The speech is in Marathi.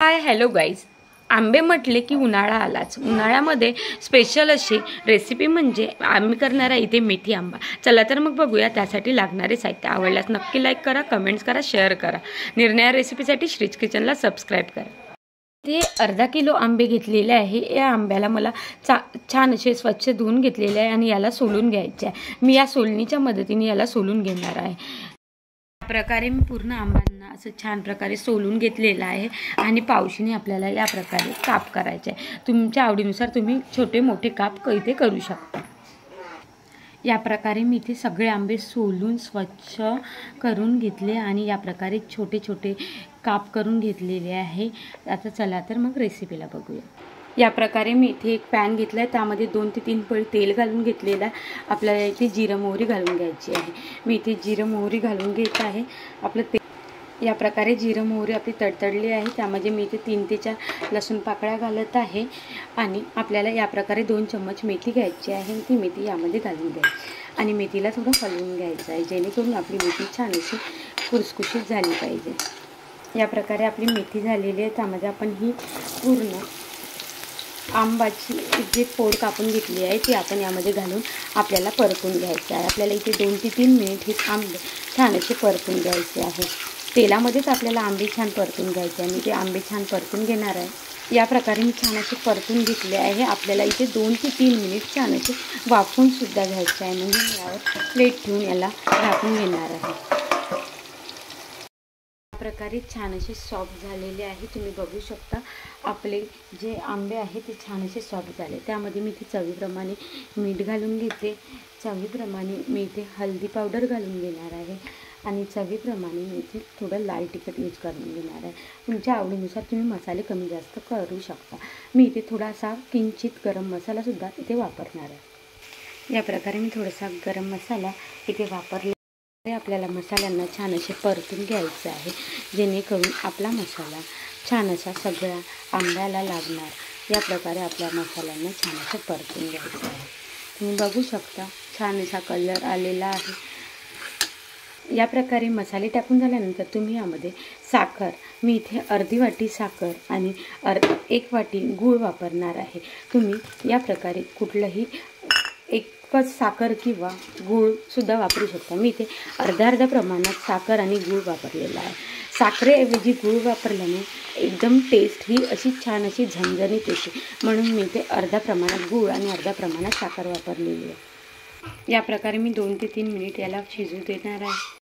हाय हॅलो गाईज, आंबे म्हटले की उन्हाळा आलाच। उन्हाळ्यामध्ये स्पेशल अशी रेसिपी म्हणजे आम्ही करणार आहे इथे मेथी आंबा। चला तर मग बघूया त्यासाठी लागणारे साहित्य। आवडल्यास नक्की लाईक करा, कमेंट्स करा, शेअर करा। निर्णय रेसिपीसाठी श्रीज किचनला सबस्क्राईब करा। ते अर्धा किलो आंबे घेतलेले आहे। या आंब्याला मला छान असे स्वच्छ धुवून घेतलेले आहे आणि याला सोलून घ्यायचे आहे। मी या सोलणीच्या मदतीने याला सोलून घेणार आहे। प्रकारे मी पूर्ण आंब्यांना असं छान प्रकारे सोलून घेतलेला आहे आणि पावशीने आपल्याला या प्रकारे काप करायचे आहे। तुमच्या आवडीनुसार तुम्ही छोटे मोठे काप इथे करू शकता। या प्रकारे मी इथे सगळे आंबे सोलून स्वच्छ करून घेतले आणि या प्रकारे छोटे छोटे काप करून घेतलेले आहे। आता चला तर मग रेसिपीला बघूया। या प्रकारे मी इथे एक पॅन घेतला आहे, त्यामध्ये 2 ते 3 पळी तेल घालून घेतलेला आहे। आपल्याला इथे जिरं मोहरी घालून घ्यायची आहे। मी इथे जिरं मोहरी घालून घेत आहे। आपलं तेल या प्रकारे जिरं मोहरी आपली तडतडली आहे, त्यामध्ये मी इथे 3 ते 4 लसूण पाकळ्या घालत आहे आणि आपल्याला या प्रकारे 2 चम्मच मेथी घ्यायची आहे। ती मेथी यामध्ये घालून घ्यायची आणि मेथीला थोडं हलवून घ्यायचं आहे, जेणेकरून आपली मेथी छान अशी कुरकुरीत झाली पाहिजे। या प्रकारे आपली मेथी झालेली आहे, त्यामध्ये आपण ही पूर्ण आंबाची जे फोड कापून घेतली आहे ती आपण यामध्ये घालून आपल्याला परतून घ्यायचं आहे। आपल्याला इथे 2 ते 3 मिनिट हे आंबे छान असे परतून घ्यायचे आहे। तेलामध्येच आपल्याला आंबे छान परतून घ्यायचे आहे। मी ते आंबे छान परतून घेणार आहे। या प्रकारे मी छान असे परतून घेतले आहे। आपल्याला इथे 2 ते 3 मिनिट छान असे वाफवून सुद्धा घ्यायचे आहे, म्हणजे मी यावर प्लेट ठेवून याला झाकून घेणार आहे। प्रकारे छान असे सॉफ्ट झालेले आहे, तुम्ही बघू शकता। आपले जे आंबे आहेत ते छान असे सॉफ्ट झाले। त्यामध्ये मी इथे चवीप्रमाणे मीठ घालून घेते, चवीप्रमाणे मी इथे हळदी पावडर घालून घेणार आहे आणि चवीप्रमाणे मी इथे थोडं लाल तिखट यूज करून घेणार आहे। तुमच्या आवडीनुसार तुम्ही मसाले कमी जास्त करू शकता। मी इथे थोडासा किंचित गरम मसालासुद्धा इथे वापरणार आहे। या प्रकारे मी थोडासा गरम मसाला इथे वापरला। आपल्याला मसाल्यांना छान असे परतून घ्यायचं आहे, जेणेकरून आपला मसाला छान असा सगळ्या आंब्याला लागणार। या प्रकारे आपल्या मसाल्यांना छान असं परतून घ्यायचं आहे। तुम्ही बघू शकता छान असा कलर आलेला आहे। या प्रकारे मसाले टाकून झाल्यानंतर तुम्ही यामध्ये साखर, मी इथे अर्धी वाटी साखर आणि 1 वाटी गूळ वापरणार आहे। तुम्ही या प्रकारे कुठलंही एकच साखर किंवा गूळसुद्धा वापरू शकता। मी इथे अर्ध्या प्रमाणात साखर आणि गूळ वापरलेला आहे। साखरेऐवजी गूळ वापरल्याने एकदम टेस्ट ही अशी छान अशी झणझणीत येते, म्हणून मी इथे अर्ध्या प्रमाणात गूळ आणि अर्ध्या प्रमाणात साखर वापरलेली आहे। या प्रकारे मी 2 ते 3 मिनिट याला शिजू देणार आहे।